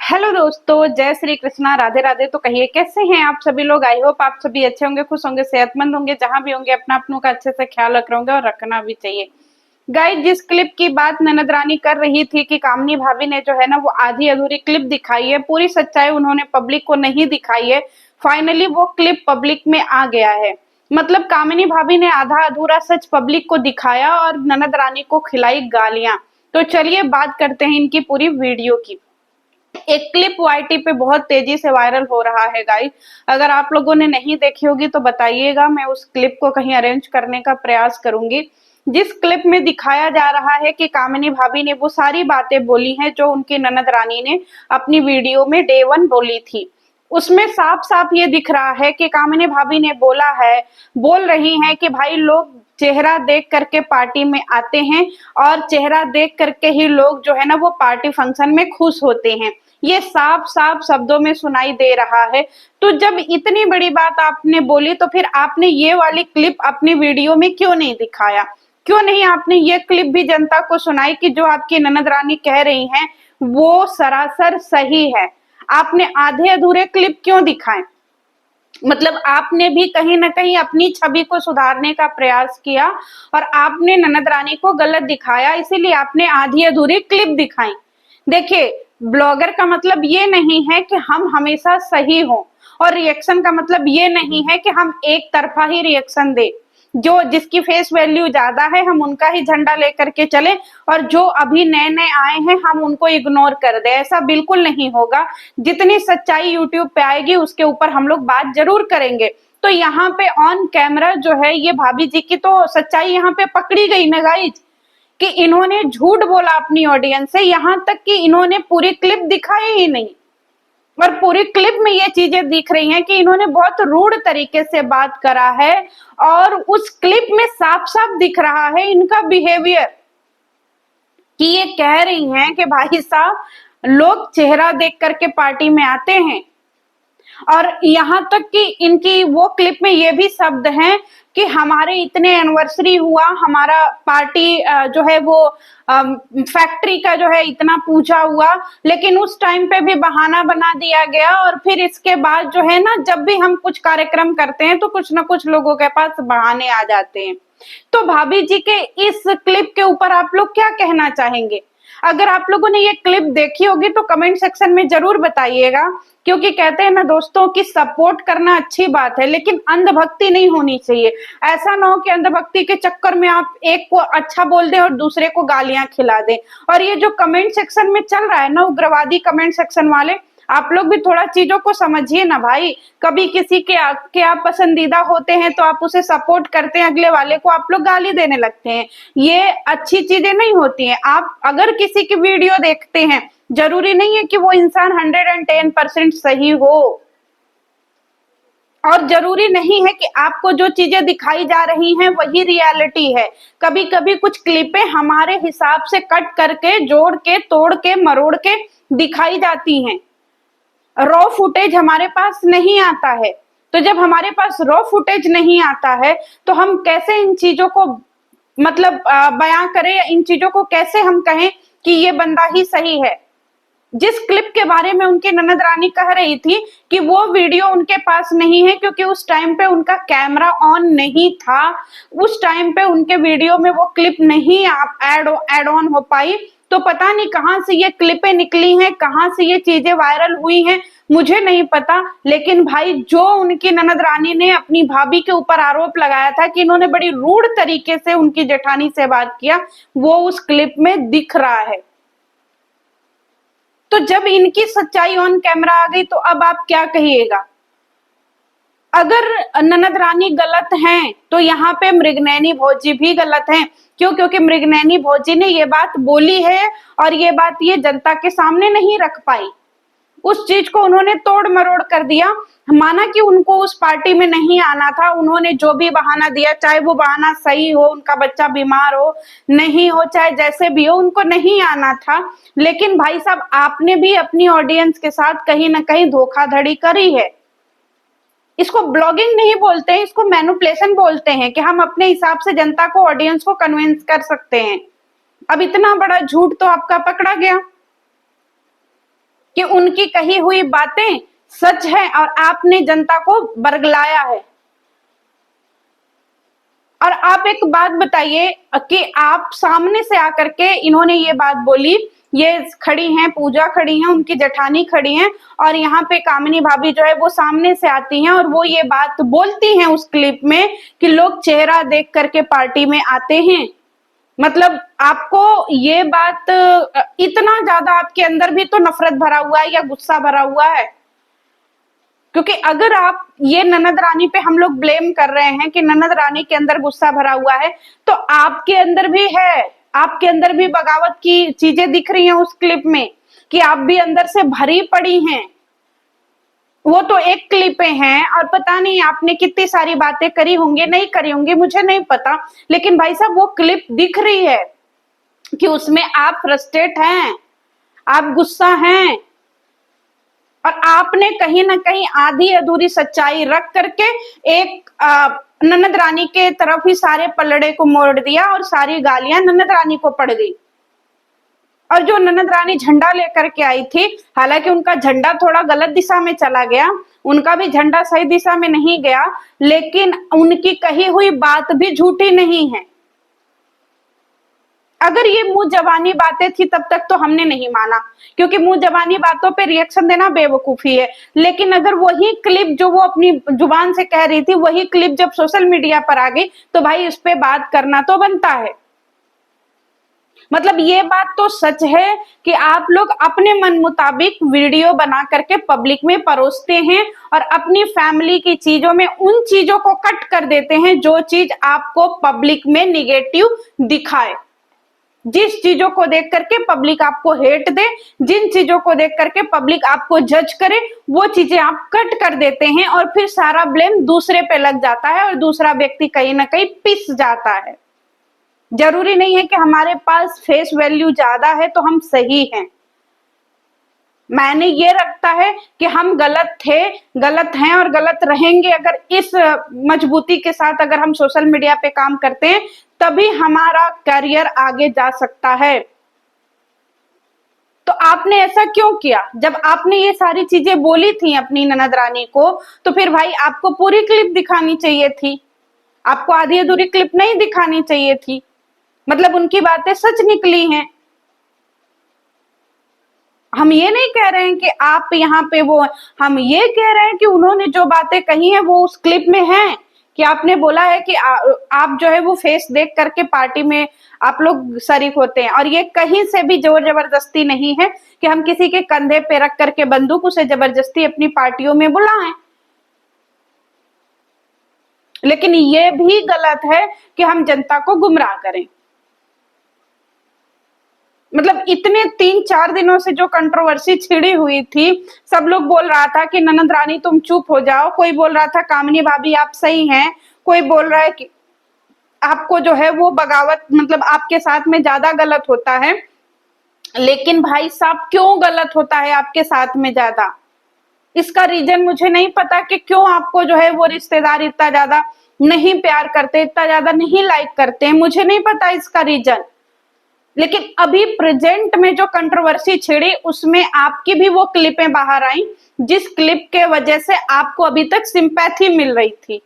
Hello दोस्तों, जय श्री कृष्णा, राधे राधे। तो कहिए कैसे हैं आप सभी लोग। आई होप आप सभी अच्छे होंगे, खुश होंगे, सेहतमंद होंगे। जहां भी होंगे अपना अपनों का अच्छे से ख्याल रख रहे होंगे और रखना भी चाहिए। गाइस, जिस क्लिप की बात ननद रानी कर रही थी कि कामनी भाभी ने जो है ना वो आधी अधूरी क्लिप दिखाई है, पूरी सच्चाई उन्होंने पब्लिक को नहीं दिखाई है। फाइनली वो क्लिप पब्लिक में आ गया है। मतलब कामिनी भाभी ने आधा अधूरा सच पब्लिक को दिखाया और ननद रानी को खिलाई गालियां। तो चलिए बात करते हैं इनकी पूरी वीडियो की। एक क्लिप वाईटी पे बहुत तेजी से वायरल हो रहा है गाइस। अगर आप लोगों ने नहीं देखी होगी तो बताइएगा, मैं उस क्लिप को कहीं अरेंज करने का प्रयास करूंगी। जिस क्लिप में दिखाया जा रहा है कि कामिनी भाभी ने वो सारी बातें बोली हैं जो उनकी ननद रानी ने अपनी वीडियो में डे वन बोली थी। उसमें साफ साफ ये दिख रहा है कि कामिनी भाभी ने बोल रही हैं कि भाई लोग चेहरा देख करके पार्टी में आते हैं और चेहरा देख करके ही लोग जो है ना वो पार्टी फंक्शन में खुश होते हैं। ये साफ साफ शब्दों में सुनाई दे रहा है। तो जब इतनी बड़ी बात आपने बोली तो फिर आपने ये वाली क्लिप अपनी वीडियो में क्यों नहीं दिखाया? क्यों नहीं आपने ये क्लिप भी जनता को सुनाई कि जो आपकी ननद रानी कह रही हैं वो सरासर सही है? आपने आधे अधूरे क्लिप क्यों दिखाए? मतलब आपने भी कहीं ना कहीं अपनी छवि को सुधारने का प्रयास किया और आपने ननद रानी को गलत दिखाया, इसीलिए आपने आधी अधूरी क्लिप दिखाई। देखिए, ब्लॉगर का मतलब ये नहीं है कि हम हमेशा सही हों, और रिएक्शन का मतलब ये नहीं है कि हम एक तरफा ही रिएक्शन दें। जो जिसकी फेस वैल्यू ज्यादा है हम उनका ही झंडा लेकर के चले, और जो अभी नए नए आए हैं हम उनको इग्नोर कर दे, ऐसा बिल्कुल नहीं होगा। जितनी सच्चाई यूट्यूब पे आएगी उसके ऊपर हम लोग बात जरूर करेंगे। तो यहाँ पे ऑन कैमरा जो है ये भाभी जी की तो सच्चाई यहाँ पे पकड़ी गई ना गाइज, कि इन्होंने झूठ बोला अपनी ऑडियंस से। यहाँ तक कि इन्होंने पूरी क्लिप दिखाई ही नहीं, और पूरी क्लिप में ये चीजें दिख रही हैं कि इन्होंने बहुत रूड तरीके से बात करा है, और उस क्लिप में साफ साफ दिख रहा है इनका बिहेवियर, कि ये कह रही हैं कि भाई साहब लोग चेहरा देख करके पार्टी में आते हैं। और यहाँ तक कि इनकी वो क्लिप में ये भी शब्द हैं कि हमारे इतने एनिवर्सरी हुआ, हमारा पार्टी जो है वो फैक्ट्री का जो है इतना पूजा हुआ, लेकिन उस टाइम पे भी बहाना बना दिया गया। और फिर इसके बाद जो है ना जब भी हम कुछ कार्यक्रम करते हैं तो कुछ ना कुछ लोगों के पास बहाने आ जाते हैं। तो भाभी जी के इस क्लिप के ऊपर आप लोग क्या कहना चाहेंगे? अगर आप लोगों ने ये क्लिप देखी होगी तो कमेंट सेक्शन में जरूर बताइएगा, क्योंकि कहते हैं ना दोस्तों कि सपोर्ट करना अच्छी बात है लेकिन अंधभक्ति नहीं होनी चाहिए। ऐसा ना हो कि अंधभक्ति के चक्कर में आप एक को अच्छा बोल दें और दूसरे को गालियां खिला दें। और ये जो कमेंट सेक्शन में चल रहा है ना, उग्रवादी कमेंट सेक्शन वाले, आप लोग भी थोड़ा चीजों को समझिए ना भाई। कभी किसी के आप पसंदीदा होते हैं तो आप उसे सपोर्ट करते हैं, अगले वाले को आप लोग गाली देने लगते हैं। ये अच्छी चीजें नहीं होती हैं। आप अगर किसी की वीडियो देखते हैं, जरूरी नहीं है कि वो इंसान 110% सही हो, और जरूरी नहीं है कि आपको जो चीजें दिखाई जा रही हैं वही रियलिटी है। कभी कभी कुछ क्लिपें हमारे हिसाब से कट करके, जोड़ के, तोड़ के, मरोड़ के दिखाई जाती हैं। रॉ फुटेज हमारे पास नहीं आता है। तो जब हमारे पास रॉ फुटेज नहीं आता है तो हम कैसे इन चीजों को मतलब बयां करें, या इन चीजों को कैसे हम कहें कि ये बंदा ही सही है? जिस क्लिप के बारे में उनकी ननद रानी कह रही थी कि वो वीडियो उनके पास नहीं है क्योंकि उस टाइम पे उनका कैमरा ऑन नहीं था, उस टाइम पे उनके वीडियो में वो क्लिप नहीं ऐड ऑन हो पाई। तो पता नहीं कहां से ये क्लिपें निकली हैं, कहां से ये चीजें वायरल हुई हैं, मुझे नहीं पता। लेकिन भाई जो उनकी ननद रानी ने अपनी भाभी के ऊपर आरोप लगाया था कि इन्होंने बड़ी रूड तरीके से उनकी जेठानी से बात किया, वो उस क्लिप में दिख रहा है। तो जब इनकी सच्चाई ऑन कैमरा आ गई तो अब आप क्या कहिएगा? अगर ननद रानी गलत हैं तो यहाँ पे मृगनयनी भौजी भी गलत हैं। क्यों? क्योंकि मृगनयनी भौजी ने ये बात बोली है और ये बात ये जनता के सामने नहीं रख पाई। उस चीज को उन्होंने तोड़ मरोड़ कर दिया। माना कि उनको उस पार्टी में नहीं आना था, उन्होंने जो भी बहाना दिया, चाहे वो बहाना सही हो, उनका बच्चा बीमार हो, नहीं हो, चाहे जैसे भी हो, उनको नहीं आना था। लेकिन भाई साहब आपने भी अपनी ऑडियंस के साथ कहीं ना कहीं धोखाधड़ी करी है। इसको ब्लॉगिंग नहीं बोलते हैं, इसको मैनिपुलेशन बोलते हैं, कि हम अपने हिसाब से जनता को, ऑडियंस को कन्विंस कर सकते हैं। अब इतना बड़ा झूठ तो आपका पकड़ा गया। कि उनकी कही हुई बातें सच है और आपने जनता को बरगलाया है। और आप एक बात बताइए कि आप सामने से आकर के इन्होंने ये बात बोली, ये खड़ी हैं, पूजा खड़ी हैं, उनकी जेठानी खड़ी हैं और यहाँ पे कामिनी भाभी जो है वो सामने से आती हैं और वो ये बात बोलती हैं उस क्लिप में कि लोग चेहरा देख करके पार्टी में आते हैं। मतलब आपको ये बात इतना ज्यादा आपके अंदर भी तो नफरत भरा हुआ है या गुस्सा भरा हुआ है? क्योंकि अगर आप ये ननद रानी पे हम लोग ब्लेम कर रहे हैं कि ननद रानी के अंदर गुस्सा भरा हुआ है, तो आपके अंदर भी है, आपके अंदर भी बगावत की चीजें दिख रही हैं उस क्लिप में कि आप भी अंदर से भरी पड़ी हैं। वो तो एक क्लिपें हैं और पता नहीं आपने कितनी सारी बातें करी होंगी, नहीं करी होंगी, मुझे नहीं पता, लेकिन भाई साहब वो क्लिप दिख रही है कि उसमें आप फ्रस्ट्रेट हैं, आप गुस्सा हैं और आपने कहीं ना कहीं आधी अधूरी सच्चाई रख करके एक ननद रानी के तरफ ही सारे पलड़े को मोड़ दिया और सारी गालियां ननद रानी को पड़ गई। और जो ननद रानी झंडा लेकर के आई थी, हालांकि उनका झंडा थोड़ा गलत दिशा में चला गया, उनका भी झंडा सही दिशा में नहीं गया, लेकिन उनकी कही हुई बात भी झूठी नहीं है। अगर ये मुंह जबानी बातें थी तब तक तो हमने नहीं माना, क्योंकि मुंह जबानी बातों पे रिएक्शन देना बेवकूफी है। लेकिन अगर वही क्लिप जो वो अपनी जुबान से कह रही थी, वही क्लिप जब सोशल मीडिया पर आ गई, तो भाई इस पे बात करना तो बनता है। मतलब ये बात तो सच है कि आप लोग अपने मन मुताबिक वीडियो बना करके पब्लिक में परोसते हैं और अपनी फैमिली की चीजों में उन चीजों को कट कर देते हैं जो चीज आपको पब्लिक में निगेटिव दिखाए। जिस चीजों को देख करके पब्लिक आपको हेट दे, जिन चीजों को देख करके पब्लिक आपको जज करे, वो चीजें आप कट कर देते हैं और फिर सारा ब्लेम दूसरे पे लग जाता है और दूसरा व्यक्ति कहीं ना कहीं पिस जाता है। जरूरी नहीं है कि हमारे पास फेस वैल्यू ज्यादा है तो हम सही हैं। मैंने ये रखता है कि हम गलत थे, गलत हैं और गलत रहेंगे। अगर इस मजबूती के साथ अगर हम सोशल मीडिया पे काम करते हैं तभी हमारा करियर आगे जा सकता है। तो आपने ऐसा क्यों किया? जब आपने ये सारी चीजें बोली थी अपनी ननद रानी को, तो फिर भाई आपको पूरी क्लिप दिखानी चाहिए थी, आपको आधी अधूरी क्लिप नहीं दिखानी चाहिए थी। मतलब उनकी बातें सच निकली हैं। हम ये नहीं कह रहे हैं कि आप यहाँ पे वो, हम ये कह रहे हैं कि उन्होंने जो बातें कही हैं वो उस क्लिप में हैं कि आपने बोला है कि आप जो है वो फेस देख करके पार्टी में आप लोग शरीक होते हैं। और ये कहीं से भी जोर जबरदस्ती नहीं है कि हम किसी के कंधे पे रख करके बंदूक उसे जबरदस्ती अपनी पार्टियों में बुलाएं। लेकिन ये भी गलत है कि हम जनता को गुमराह करें। मतलब इतने 3-4 दिनों से जो कंट्रोवर्सी छिड़ी हुई थी, सब लोग बोल रहा था कि ननद रानी तुम चुप हो जाओ, कोई बोल रहा था कामिनी भाभी आप सही हैं, कोई बोल रहा है कि आपको जो है वो बगावत मतलब आपके साथ में ज्यादा गलत होता है। लेकिन भाई साहब क्यों गलत होता है आपके साथ में ज्यादा? इसका रीजन मुझे नहीं पता कि क्यों आपको जो है वो रिश्तेदार इतना ज्यादा नहीं प्यार करते, इतना ज्यादा नहीं लाइक करते हैं, मुझे नहीं पता इसका रीजन। लेकिन अभी प्रेजेंट में जो कंट्रोवर्सी छिड़ी उसमें आपकी भी वो क्लिपें बाहर आई जिस क्लिप के वजह से आपको अभी तक सिंपैथी मिल रही थी।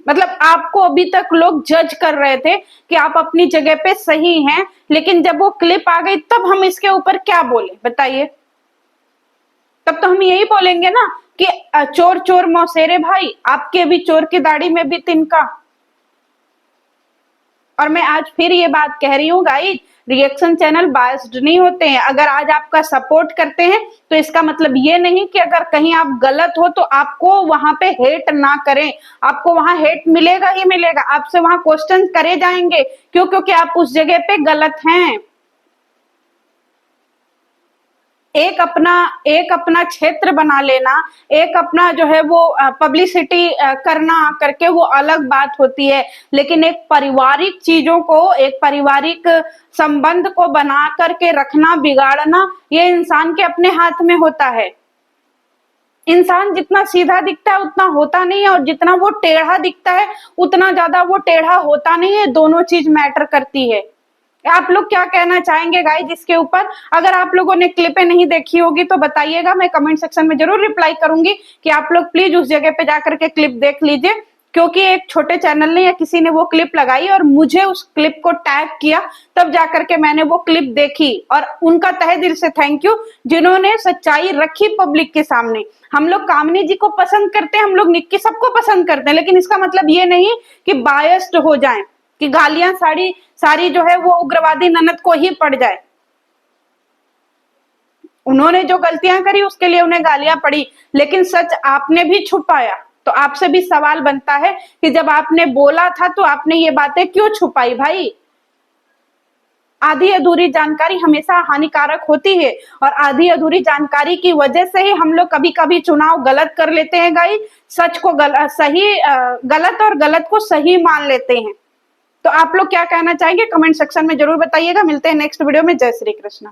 मतलब आपको अभी तक लोग जज कर रहे थे कि आप अपनी जगह पे सही हैं, लेकिन जब वो क्लिप आ गई तब हम इसके ऊपर क्या बोले बताइए? तब तो हम यही बोलेंगे ना कि चोर चोर मौसेरे भाई, आपके भी चोर की दाढ़ी में भी तिनका। और मैं आज फिर ये बात कह रही हूँ गाइस, रिएक्शन चैनल बायस्ड नहीं होते हैं। अगर आज आपका सपोर्ट करते हैं तो इसका मतलब ये नहीं कि अगर कहीं आप गलत हो तो आपको वहां पे हेट ना करें। आपको वहां हेट मिलेगा ही मिलेगा, आपसे वहां क्वेश्चन करे जाएंगे। क्यों? क्योंकि आप उस जगह पे गलत हैं। एक अपना क्षेत्र बना लेना, एक अपना जो है वो पब्लिसिटी करना करके वो अलग बात होती है। लेकिन एक पारिवारिक चीजों को, एक पारिवारिक संबंध को बना करके रखना, बिगाड़ना, ये इंसान के अपने हाथ में होता है। इंसान जितना सीधा दिखता है उतना होता नहीं है, और जितना वो टेढ़ा दिखता है उतना ज्यादा वो टेढ़ा होता नहीं है। दोनों चीज मैटर करती है। आप लोग क्या कहना चाहेंगे गाइज इसके ऊपर? अगर आप लोगों ने क्लिपें नहीं देखी होगी तो बताइएगा, मैं कमेंट सेक्शन में जरूर रिप्लाई करूंगी कि आप लोग प्लीज उस जगह पे जाकर के क्लिप देख लीजिए, क्योंकि एक छोटे चैनल ने या किसी ने वो क्लिप लगाई और मुझे उस क्लिप को टैग किया, तब जाकर के मैंने वो क्लिप देखी। और उनका तहे दिल से थैंक यू, जिन्होंने सच्चाई रखी पब्लिक के सामने। हम लोग कामनी जी को पसंद करते हैं, हम लोग निक्की सबको पसंद करते हैं, लेकिन इसका मतलब ये नहीं कि बायस्ड हो जाएं, कि गालियां सारी सारी जो है वो उग्रवादी ननद को ही पड़ जाए। उन्होंने जो गलतियां करी उसके लिए उन्हें गालियां पड़ी, लेकिन सच आपने भी छुपाया। तो आपसे भी सवाल बनता है कि जब आपने बोला था तो आपने ये बातें क्यों छुपाई भाई? आधी अधूरी जानकारी हमेशा हानिकारक होती है, और आधी अधूरी जानकारी की वजह से ही हम लोग कभी कभी चुनाव गलत कर लेते हैं गाइस। सच को गलत और गलत को सही मान लेते हैं। तो आप लोग क्या कहना चाहेंगे कमेंट सेक्शन में जरूर बताइएगा। मिलते हैं नेक्स्ट वीडियो में। जय श्री कृष्ण।